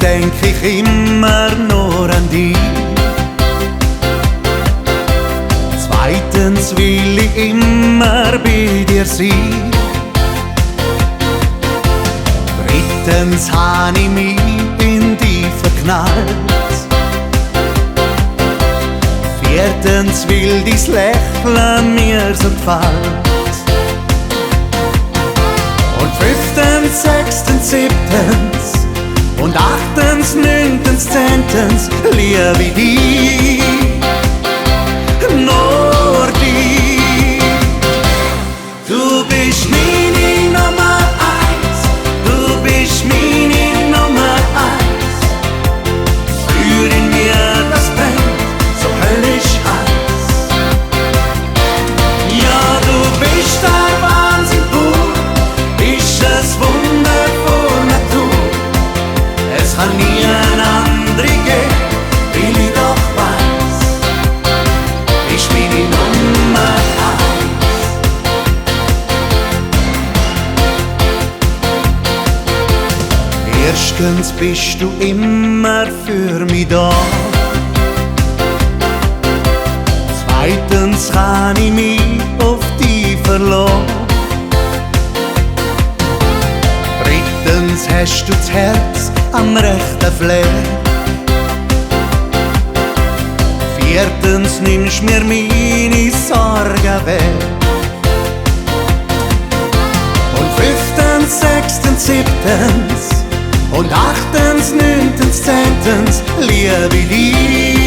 denk ich immer nur an dich. Zweitens will ich immer bei dir sein. Drittens habe ich mich in dich verknallt. Viertens will dein Lächeln mir so gefällt. Und fünftens, sechstens, siebtens und achtens, neuntens, zehntens liebe ich dich. Nur dich. Du bist meine Nummer eins. Du bist meine Nummer eins. Für in mir das brennt so höllisch heiß. Ja, du bist der Wahnsinn pur. Ist es Wunder von Natur. Es kann nie ein anderer geben, weil ich doch weiß. Bist meine Nummer eins. Erstens bist du immer für mich da. Zweitens kann ich mich auf dich verlassen. Drittens hast du das Herz am rechten Fleck. Viertens nimmst mir meine Sorgen weg. Und fünftens, sechstens, siebtens und achtens, neuntens, zehntens liebe ich dich.